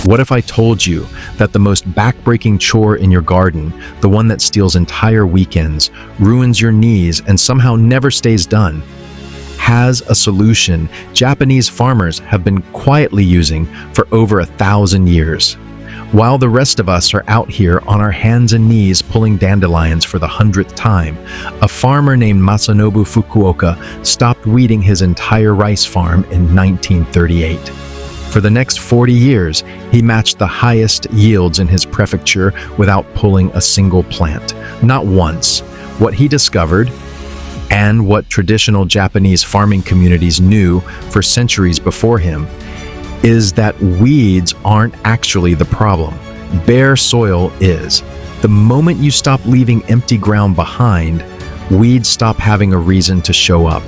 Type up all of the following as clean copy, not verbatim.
What if I told you that the most backbreaking chore in your garden, the one that steals entire weekends, ruins your knees, and somehow never stays done, has a solution Japanese farmers have been quietly using for over 1,000 years? While the rest of us are out here on our hands and knees pulling dandelions for the 100th time, a farmer named Masanobu Fukuoka stopped weeding his entire rice farm in 1938. For the next 40 years, he matched the highest yields in his prefecture without pulling a single plant. Not once. What he discovered, and what traditional Japanese farming communities knew for centuries before him, is that weeds aren't actually the problem. Bare soil is. The moment you stop leaving empty ground behind, weeds stop having a reason to show up.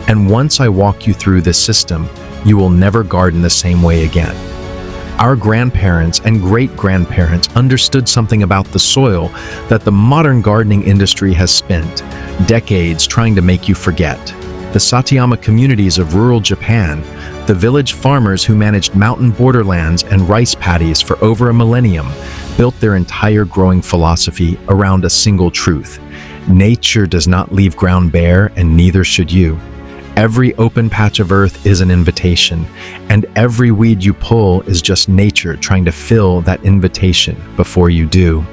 And once I walk you through this system, you will never garden the same way again. Our grandparents and great-grandparents understood something about the soil that the modern gardening industry has spent decades trying to make you forget. The Satayama communities of rural Japan, the village farmers who managed mountain borderlands and rice paddies for over a millennium, built their entire growing philosophy around a single truth. Nature does not leave ground bare, and neither should you. Every open patch of earth is an invitation, and every weed you pull is just nature trying to fill that invitation before you do.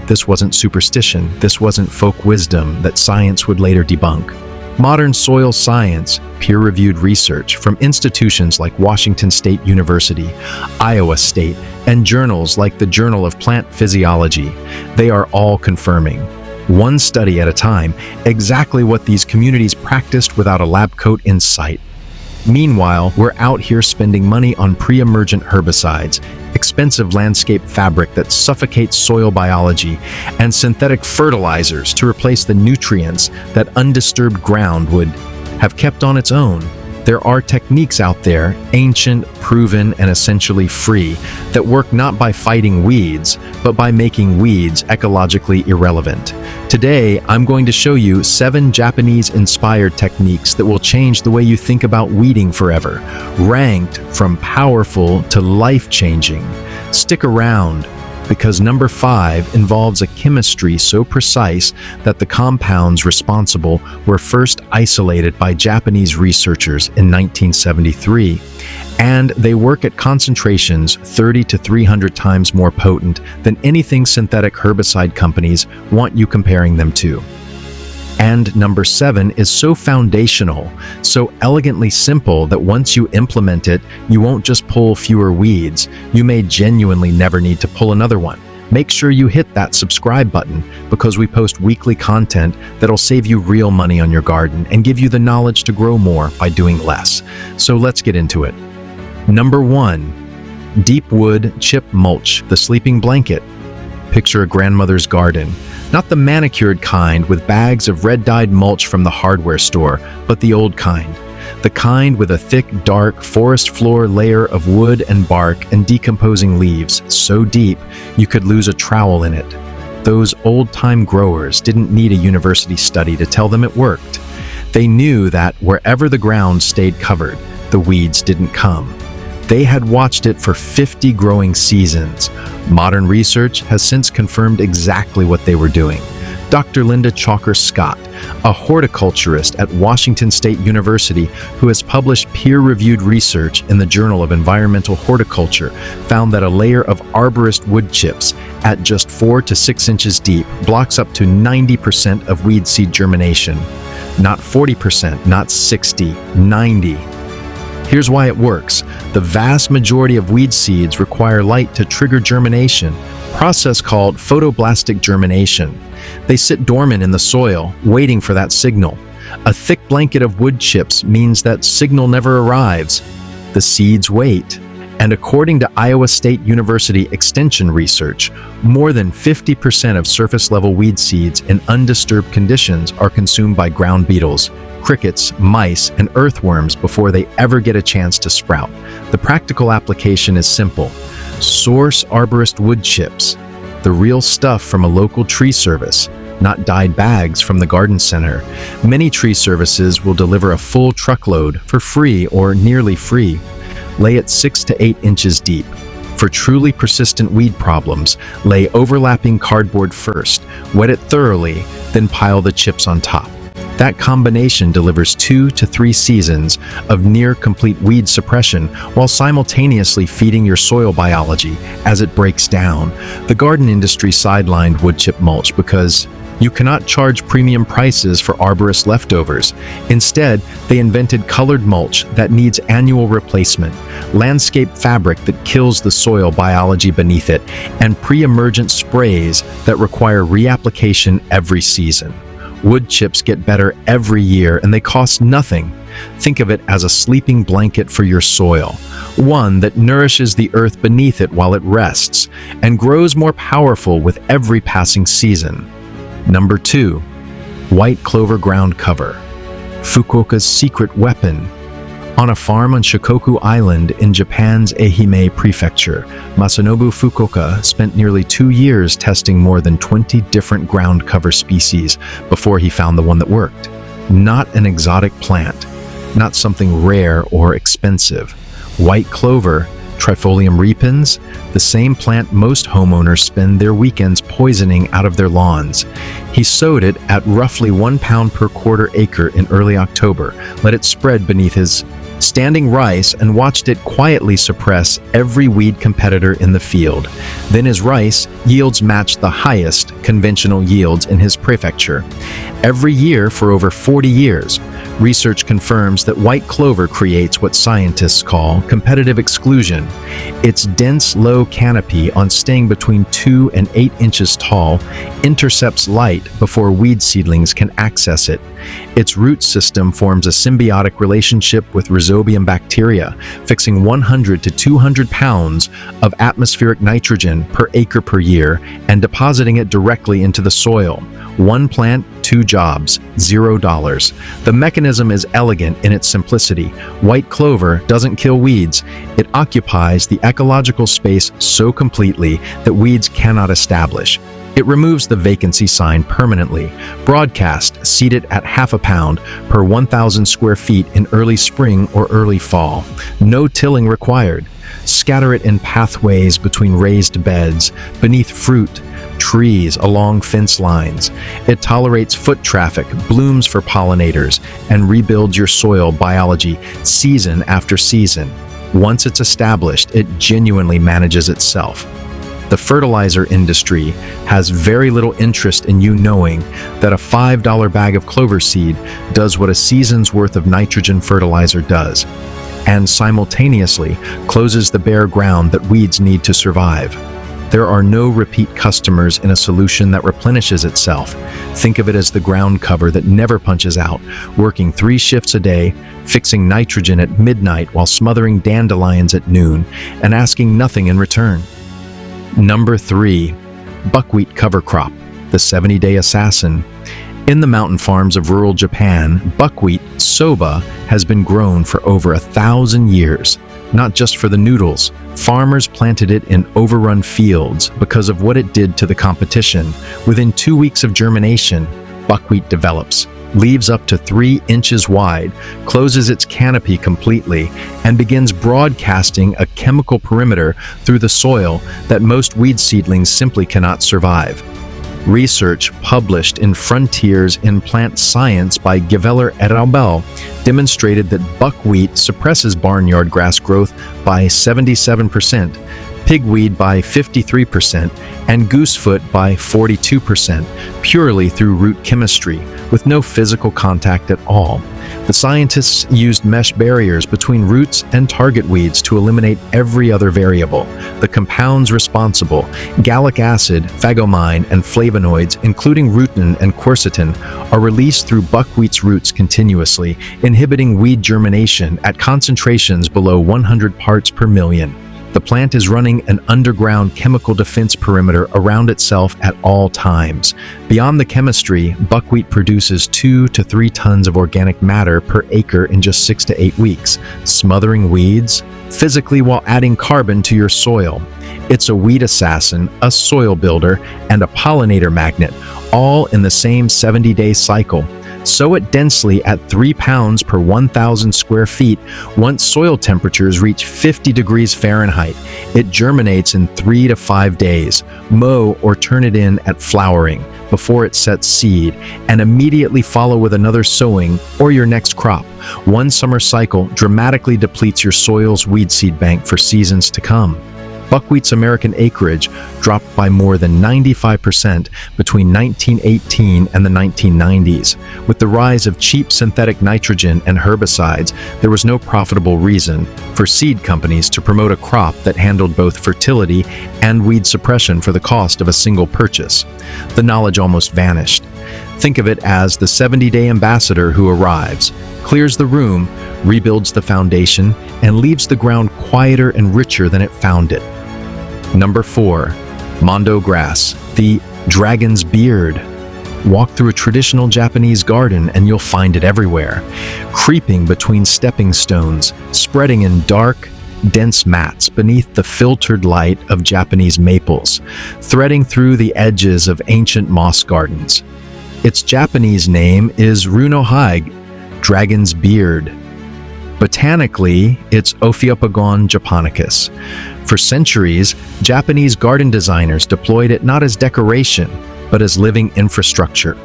This wasn't superstition, this wasn't folk wisdom that science would later debunk. Modern soil science, peer-reviewed research from institutions like Washington State University, Iowa State, and journals like the Journal of Plant Physiology, they are all confirming, one study at a time, exactly what these communities practiced without a lab coat in sight. Meanwhile, we're out here spending money on pre-emergent herbicides, expensive landscape fabric that suffocates soil biology, and synthetic fertilizers to replace the nutrients that undisturbed ground would have kept on its own. There are techniques out there, ancient, proven, and essentially free, that work not by fighting weeds, but by making weeds ecologically irrelevant. Today, I'm going to show you 7 Japanese-inspired techniques that will change the way you think about weeding forever, ranked from powerful to life-changing. Stick around, because number 5 involves a chemistry so precise that the compounds responsible were first isolated by Japanese researchers in 1973, and they work at concentrations 30 to 300 times more potent than anything synthetic herbicide companies want you comparing them to. And number 7 is so foundational, so elegantly simple that once you implement it, you won't just pull fewer weeds, you may genuinely never need to pull another one. Make sure you hit that subscribe button, because we post weekly content that'll save you real money on your garden and give you the knowledge to grow more by doing less. So let's get into it. Number 1, deep wood chip mulch, the sleeping blanket. Picture a grandmother's garden. Not the manicured kind with bags of red-dyed mulch from the hardware store, but the old kind. The kind with a thick, dark, forest floor layer of wood and bark and decomposing leaves, so deep you could lose a trowel in it. Those old-time growers didn't need a university study to tell them it worked. They knew that wherever the ground stayed covered, the weeds didn't come. They had watched it for 50 growing seasons. Modern research has since confirmed exactly what they were doing. Dr. Linda Chalker Scott, a horticulturist at Washington State University who has published peer-reviewed research in the Journal of Environmental Horticulture, found that a layer of arborist wood chips at just 4 to 6 inches deep blocks up to 90% of weed seed germination. Not 40%, not 60, 90. Here's why it works. The vast majority of weed seeds require light to trigger germination, a process called photoblastic germination. They sit dormant in the soil, waiting for that signal. A thick blanket of wood chips means that signal never arrives. The seeds wait. And according to Iowa State University Extension research, more than 50% of surface-level weed seeds in undisturbed conditions are consumed by ground beetles, crickets, mice, and earthworms before they ever get a chance to sprout. The practical application is simple. Source arborist wood chips, the real stuff from a local tree service, not dyed bags from the garden center. Many tree services will deliver a full truckload for free or nearly free. Lay it 6 to 8 inches deep. For truly persistent weed problems, lay overlapping cardboard first, wet it thoroughly, then pile the chips on top. That combination delivers 2 to 3 seasons of near-complete weed suppression while simultaneously feeding your soil biology as it breaks down. The garden industry sidelined wood chip mulch because you cannot charge premium prices for arborist leftovers. Instead, they invented colored mulch that needs annual replacement, landscape fabric that kills the soil biology beneath it, and pre-emergent sprays that require reapplication every season. Wood chips get better every year and they cost nothing. Think of it as a sleeping blanket for your soil, one that nourishes the earth beneath it while it rests and grows more powerful with every passing season. Number 2. White clover ground cover. Fukuoka's secret weapon. On a farm on Shikoku Island in Japan's Ehime prefecture, Masanobu Fukuoka spent nearly 2 years testing more than 20 different ground cover species before he found the one that worked. Not an exotic plant, not something rare or expensive. White clover, Trifolium repens, the same plant most homeowners spend their weekends poisoning out of their lawns. He sowed it at roughly 1 pound per quarter acre in early October, let it spread beneath his standing rice, and watched it quietly suppress every weed competitor in the field. Then his rice yields matched the highest conventional yields in his prefecture. Every year for over 40 years, research confirms that white clover creates what scientists call competitive exclusion. Its dense, low canopy, on staying between 2 and 8 inches tall, intercepts light before weed seedlings can access it. Its root system forms a symbiotic relationship with rhizobium bacteria, fixing 100 to 200 pounds of atmospheric nitrogen per acre per year and depositing it directly into the soil. 1 plant, 2 jobs, $0. The mechanism is elegant in its simplicity. White clover doesn't kill weeds. It occupies the ecological space so completely that weeds cannot establish. It removes the vacancy sign permanently. Broadcast, seeded at half a pound per 1,000 square feet in early spring or early fall. No tilling required. Scatter it in pathways between raised beds, beneath fruit, trees, along fence lines. It tolerates foot traffic, blooms for pollinators, and rebuilds your soil biology season after season. Once it's established, it genuinely manages itself. The fertilizer industry has very little interest in you knowing that a $5 bag of clover seed does what a season's worth of nitrogen fertilizer does, and simultaneously closes the bare ground that weeds need to survive. There are no repeat customers in a solution that replenishes itself. Think of it as the ground cover that never punches out, working 3 shifts a day, fixing nitrogen at midnight while smothering dandelions at noon, and asking nothing in return. Number 3. Buckwheat cover crop, the 70-day assassin. In the mountain farms of rural Japan, buckwheat, soba, has been grown for over 1,000 years. Not just for the noodles. Farmers planted it in overrun fields because of what it did to the competition. Within 2 weeks of germination, buckwheat develops, leaves up to 3 inches wide, closes its canopy completely, and begins broadcasting a chemical perimeter through the soil that most weed seedlings simply cannot survive. Research published in Frontiers in Plant Science by Geveller et al. Demonstrated that buckwheat suppresses barnyard grass growth by 77%, pigweed by 53%, and goosefoot by 42%, purely through root chemistry, with no physical contact at all. The scientists used mesh barriers between roots and target weeds to eliminate every other variable. The compounds responsible, gallic acid, phagomine, and flavonoids, including rutin and quercetin, are released through buckwheat's roots continuously, inhibiting weed germination at concentrations below 100 parts per million. The plant is running an underground chemical defense perimeter around itself at all times. Beyond the chemistry, buckwheat produces 2 to 3 tons of organic matter per acre in just 6 to 8 weeks, smothering weeds physically while adding carbon to your soil. It's a weed assassin, a soil builder, and a pollinator magnet, all in the same 70-day cycle. Sow it densely at 3 pounds per 1,000 square feet. Once soil temperatures reach 50 degrees Fahrenheit, it germinates in 3 to 5 days. Mow or turn it in at flowering before it sets seed, and immediately follow with another sowing or your next crop. One summer cycle dramatically depletes your soil's weed seed bank for seasons to come. Buckwheat's American acreage dropped by more than 95% between 1918 and the 1990s. With the rise of cheap synthetic nitrogen and herbicides, there was no profitable reason for seed companies to promote a crop that handled both fertility and weed suppression for the cost of a single purchase. The knowledge almost vanished. Think of it as the 70-day ambassador who arrives, clears the room, rebuilds the foundation, and leaves the ground quieter and richer than it found it. Number 4. Mondo grass, the dragon's beard. Walk through a traditional Japanese garden and you'll find it everywhere, creeping between stepping stones, spreading in dark, dense mats beneath the filtered light of Japanese maples, threading through the edges of ancient moss gardens. Its Japanese name is Runohige, dragon's beard. Botanically, it's Ophiopogon japonicus. For centuries, Japanese garden designers deployed it not as decoration, but as living infrastructure,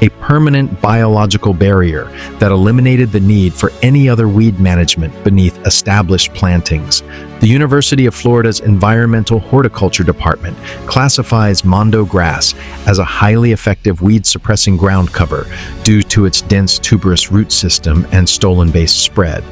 a permanent biological barrier that eliminated the need for any other weed management beneath established plantings. The University of Florida's Environmental Horticulture Department classifies Mondo grass as a highly effective weed-suppressing ground cover due to its dense tuberous root system and stolon-based spread.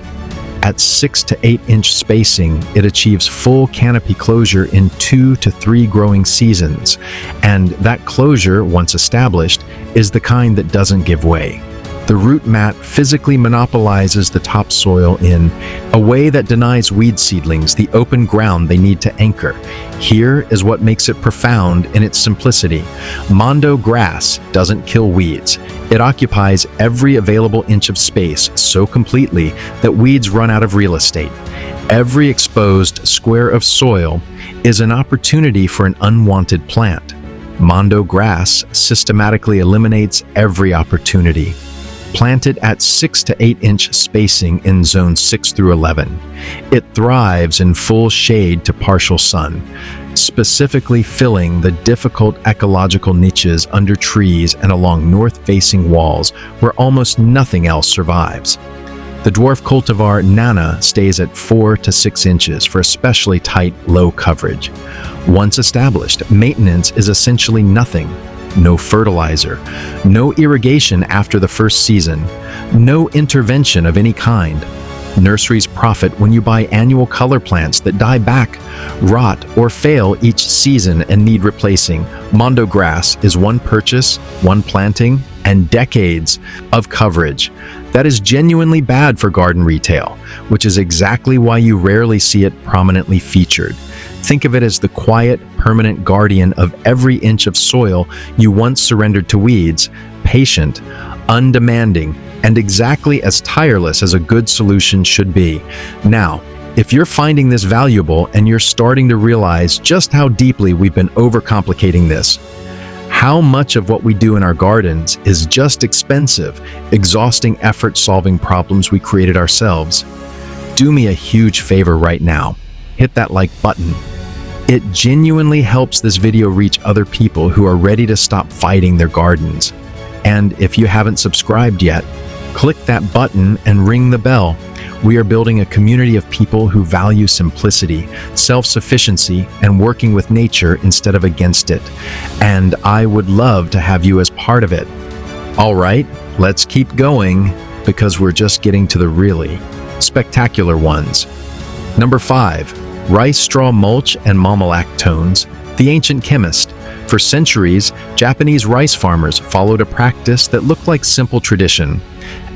At 6 to 8 inch spacing, it achieves full canopy closure in 2 to 3 growing seasons, and that closure, once established, is the kind that doesn't give way. The root mat physically monopolizes the topsoil in a way that denies weed seedlings the open ground they need to anchor. Here is what makes it profound in its simplicity. Mondo grass doesn't kill weeds. It occupies every available inch of space so completely that weeds run out of real estate. Every exposed square of soil is an opportunity for an unwanted plant. Mondo grass systematically eliminates every opportunity. Planted at 6 to 8 inch spacing in zones 6 through 11. It thrives in full shade to partial sun, specifically filling the difficult ecological niches under trees and along north-facing walls where almost nothing else survives. The dwarf cultivar Nana stays at 4 to 6 inches for especially tight, low coverage. Once established, maintenance is essentially nothing. No fertilizer, no irrigation after the first season, no intervention of any kind. Nurseries profit when you buy annual color plants that die back, rot, or fail each season and need replacing. Mondo grass is one purchase, one planting, and decades of coverage. That is genuinely bad for garden retail, which is exactly why you rarely see it prominently featured. Think of it as the quiet, permanent guardian of every inch of soil you once surrendered to weeds, patient, undemanding, and exactly as tireless as a good solution should be. Now, if you're finding this valuable and you're starting to realize just how deeply we've been overcomplicating this, how much of what we do in our gardens is just expensive, exhausting effort solving problems we created ourselves, do me a huge favor right now. Hit that like button. It genuinely helps this video reach other people who are ready to stop fighting their gardens. And if you haven't subscribed yet, click that button and ring the bell. We are building a community of people who value simplicity, self-sufficiency, and working with nature instead of against it. And I would love to have you as part of it. All right, let's keep going because we're just getting to the really spectacular ones. Number 5. Rice straw mulch and malolactones, the ancient chemist. For centuries, Japanese rice farmers followed a practice that looked like simple tradition.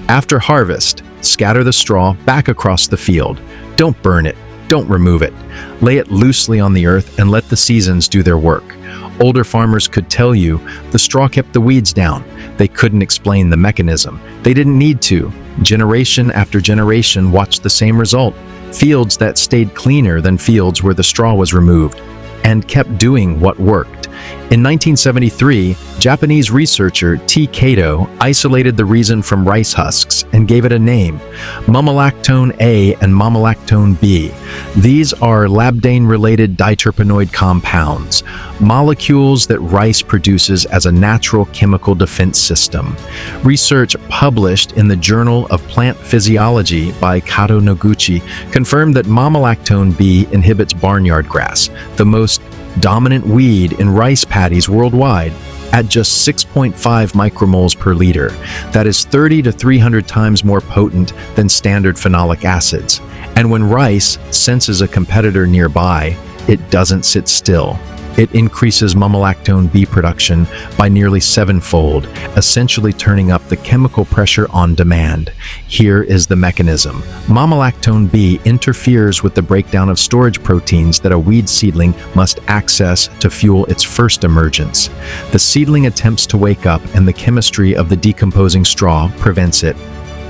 After harvest, scatter the straw back across the field. Don't burn it, don't remove it. Lay it loosely on the earth and let the seasons do their work. Older farmers could tell you the straw kept the weeds down. They couldn't explain the mechanism. They didn't need to. Generation after generation watched the same result. Fields that stayed cleaner than fields where the straw was removed, and kept doing what worked. In 1973, Japanese researcher T. Kato isolated the resin from rice husks and gave it a name, mamalactone A and mamalactone B. These are labdane-related diterpenoid compounds, molecules that rice produces as a natural chemical defense system. Research published in the Journal of Plant Physiology by Kato Noguchi confirmed that mamalactone B inhibits barnyard grass, the most dominant weed in rice paddies worldwide, at just 6.5 micromoles per liter. That is 30 to 300 times more potent than standard phenolic acids. And when rice senses a competitor nearby, it doesn't sit still. It increases mamalactone B production by nearly 7-fold, essentially turning up the chemical pressure on demand. Here is the mechanism. Mamalactone B interferes with the breakdown of storage proteins that a weed seedling must access to fuel its first emergence. The seedling attempts to wake up, and the chemistry of the decomposing straw prevents it.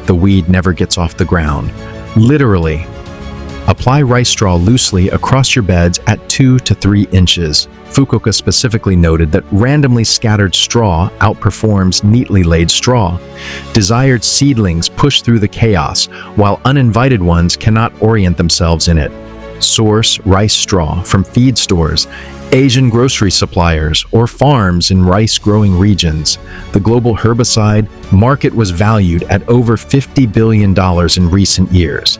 The weed never gets off the ground. Literally. Apply rice straw loosely across your beds at 2 to 3 inches. Fukuoka specifically noted that randomly scattered straw outperforms neatly laid straw. Desired seedlings push through the chaos, while uninvited ones cannot orient themselves in it. Source rice straw from feed stores, Asian grocery suppliers, or farms in rice-growing regions. The global herbicide market was valued at over $50 billion in recent years.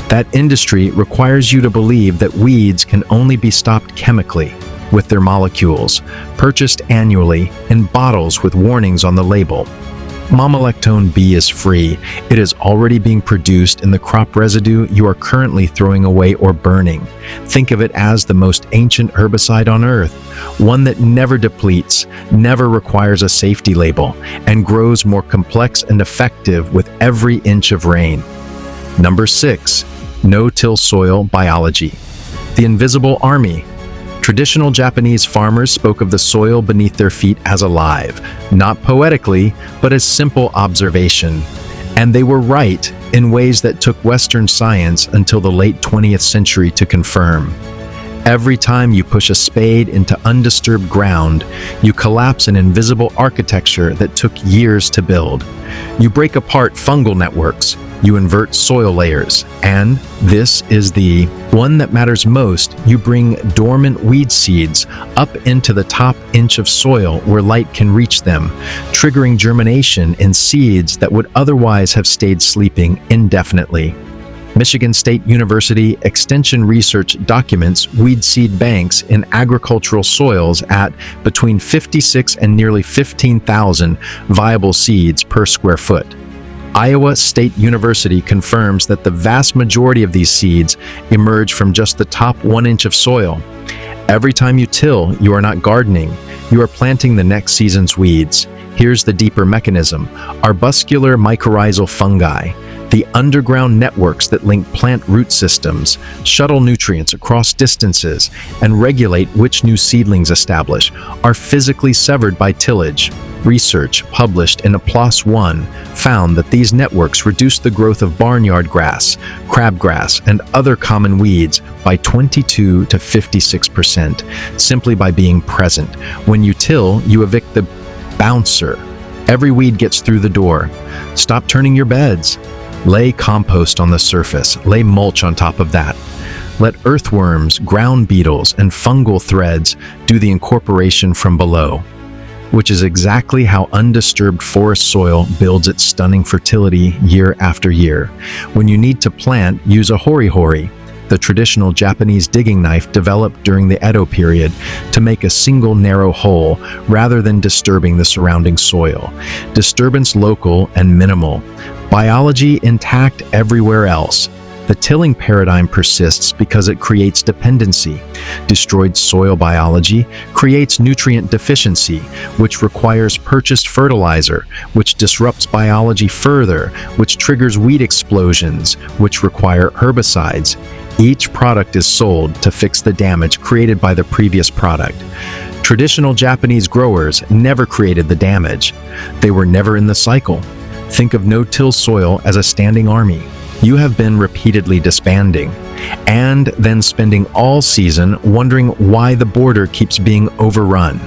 That industry requires you to believe that weeds can only be stopped chemically, with their molecules, purchased annually in bottles with warnings on the label. Mamalactone B is free. It is already being produced in the crop residue you are currently throwing away or burning. Think of it as the most ancient herbicide on Earth, one that never depletes, never requires a safety label, and grows more complex and effective with every inch of rain. Number 6. No-till soil biology. The invisible army. Traditional Japanese farmers spoke of the soil beneath their feet as alive, not poetically, but as simple observation. And they were right in ways that took Western science until the late 20th century to confirm. Every time you push a spade into undisturbed ground, you collapse an invisible architecture that took years to build. You break apart fungal networks, you invert soil layers, and this is the one that matters most, you bring dormant weed seeds up into the top inch of soil where light can reach them, triggering germination in seeds that would otherwise have stayed sleeping indefinitely. Michigan State University Extension Research documents weed seed banks in agricultural soils at between 56 and nearly 15,000 viable seeds per square foot. Iowa State University confirms that the vast majority of these seeds emerge from just the top 1 inch of soil. Every time you till, you are not gardening, you are planting the next season's weeds. Here's the deeper mechanism: arbuscular mycorrhizal fungi. The underground networks that link plant root systems, shuttle nutrients across distances, and regulate which new seedlings establish, are physically severed by tillage. Research published in PLOS One found that these networks reduce the growth of barnyard grass, crabgrass, and other common weeds by 22 to 56% simply by being present. When you till, you evict the bouncer. Every weed gets through the door. Stop turning your beds. Lay compost on the surface. Lay mulch on top of that. Let earthworms, ground beetles, and fungal threads do the incorporation from below, which is exactly how undisturbed forest soil builds its stunning fertility year after year. When you need to plant, use a hori-hori, the traditional Japanese digging knife developed during the Edo period to make a single narrow hole rather than disturbing the surrounding soil. Disturbance local and minimal. Biology intact everywhere else. The tilling paradigm persists because it creates dependency. Destroyed soil biology creates nutrient deficiency, which requires purchased fertilizer, which disrupts biology further, which triggers weed explosions, which require herbicides. Each product is sold to fix the damage created by the previous product. Traditional Japanese growers never created the damage. They were never in the cycle. Think of no-till soil as a standing army. You have been repeatedly disbanding, and then spending all season wondering why the border keeps being overrun.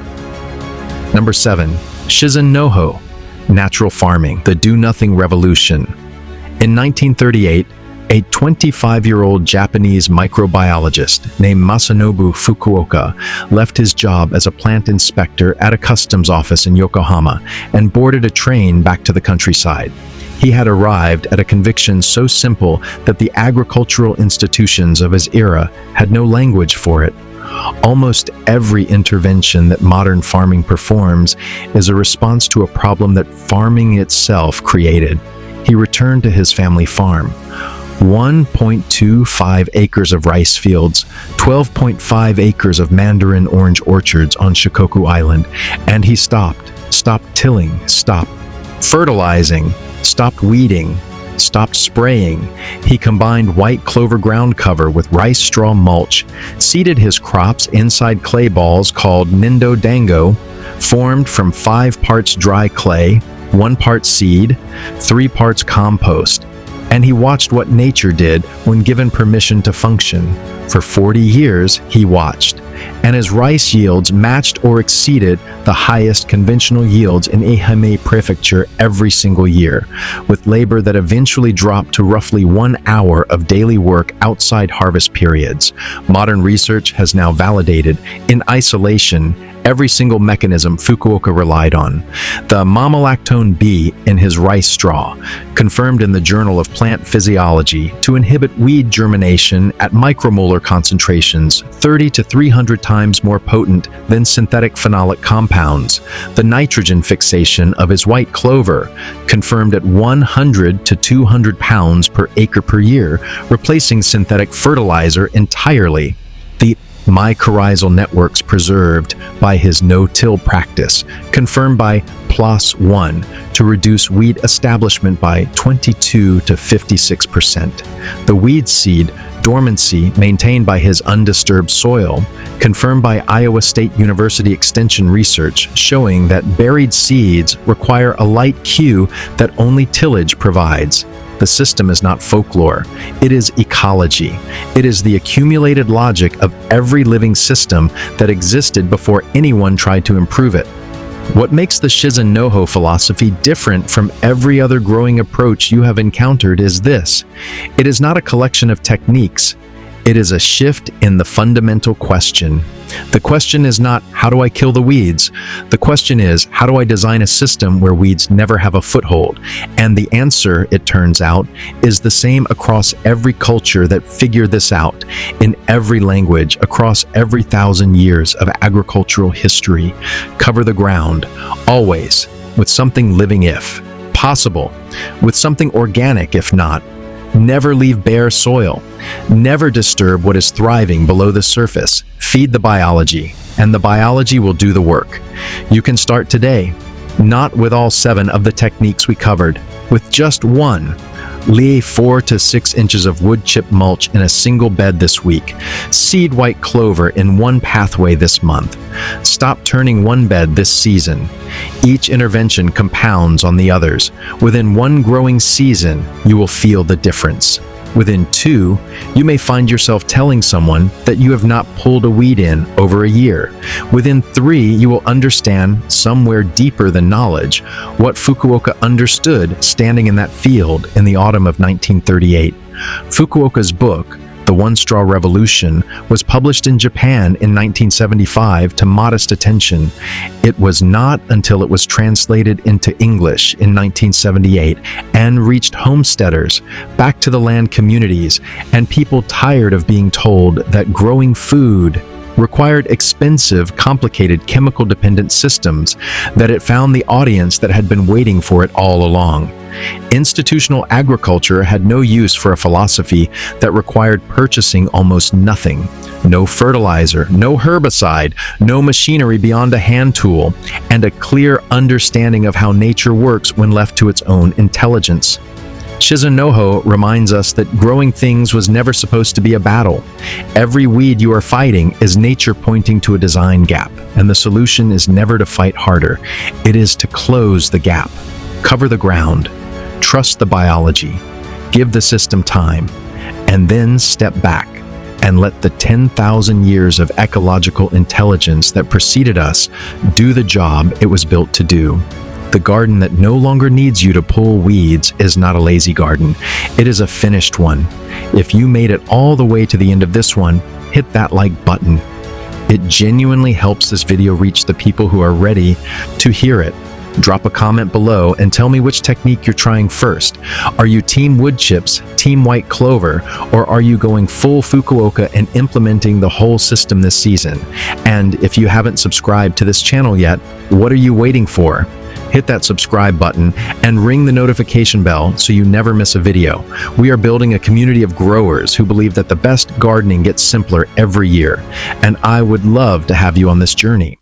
Number 7. Shizen Noho, natural farming, the do-nothing revolution. In 1938, a 25-year-old Japanese microbiologist named Masanobu Fukuoka left his job as a plant inspector at a customs office in Yokohama and boarded a train back to the countryside. He had arrived at a conviction so simple that the agricultural institutions of his era had no language for it. Almost every intervention that modern farming performs is a response to a problem that farming itself created. He returned to his family farm. 1.25 acres of rice fields, 12.5 acres of mandarin orange orchards on Shikoku Island, and he stopped tilling, stopped fertilizing, stopped weeding, stopped spraying. He combined white clover ground cover with rice straw mulch, seeded his crops inside clay balls called Nindo Dango, formed from 5 parts dry clay, 1 part seed, 3 parts compost, and he watched what nature did when given permission to function. For 40 years, he watched, and his rice yields matched or exceeded the highest conventional yields in Ehime prefecture every single year, with labor that eventually dropped to roughly 1 hour of daily work outside harvest periods. Modern research has now validated, in isolation, every single mechanism Fukuoka relied on. The mamalactone B in his rice straw, confirmed in the Journal of Plant Physiology to inhibit weed germination at micromolar concentrations 30 to 300 times more potent than synthetic phenolic compounds. The nitrogen fixation of his white clover, confirmed at 100 to 200 pounds per acre per year, replacing synthetic fertilizer entirely. The mycorrhizal networks preserved by his no-till practice, confirmed by PLOS One to reduce weed establishment by 22 to 56%. The weed seed dormancy maintained by his undisturbed soil, confirmed by Iowa State University Extension research showing that buried seeds require a light cue that only tillage provides. The system is not folklore. It is ecology. It is the accumulated logic of every living system that existed before anyone tried to improve it. What makes the Shizen Noho philosophy different from every other growing approach you have encountered is this. It is not a collection of techniques. It is a shift in the fundamental question. The question is not, how do I kill the weeds? The question is, how do I design a system where weeds never have a foothold? And the answer, it turns out, is the same across every culture that figured this out, in every language, across every 1,000 years of agricultural history. Cover the ground, always, with something living if possible, with something organic if not. Never leave bare soil. Never disturb what is thriving below the surface. Feed the biology, and the biology will do the work. You can start today, not with all 7 of the techniques we covered, with just one. Lay 4 to 6 inches of wood chip mulch in a single bed this week. Seed white clover in 1 pathway this month. Stop turning 1 bed this season. Each intervention compounds on the others. Within 1 growing season, you will feel the difference. Within 2, you may find yourself telling someone that you have not pulled a weed in over a year. Within 3, you will understand, somewhere deeper than knowledge, what Fukuoka understood standing in that field in the autumn of 1938. Fukuoka's book, The One-Straw Revolution, was published in Japan in 1975 to modest attention. It was not until it was translated into English in 1978 and reached homesteaders, back to the land communities, and people tired of being told that growing food required expensive, complicated, chemical-dependent systems, that it found the audience that had been waiting for it all along. Institutional agriculture had no use for a philosophy that required purchasing almost nothing. No fertilizer, no herbicide, no machinery beyond a hand tool, and a clear understanding of how nature works when left to its own intelligence. Shizen Noho reminds us that growing things was never supposed to be a battle. Every weed you are fighting is nature pointing to a design gap, and the solution is never to fight harder. It is to close the gap. Cover the ground. Trust the biology. Give the system time. And then step back. and let the 10,000 years of ecological intelligence that preceded us do the job it was built to do. The garden that no longer needs you to pull weeds is not a lazy garden. It is a finished one. If you made it all the way to the end of this one, hit that like button. It genuinely helps this video reach the people who are ready to hear it. Drop a comment below and tell me which technique you're trying first. Are you team wood chips, team white clover, or are you going full Fukuoka and implementing the whole system this season? And if you haven't subscribed to this channel yet, what are you waiting for? Hit that subscribe button and ring the notification bell so you never miss a video. We are building a community of growers who believe that the best gardening gets simpler every year, and I would love to have you on this journey.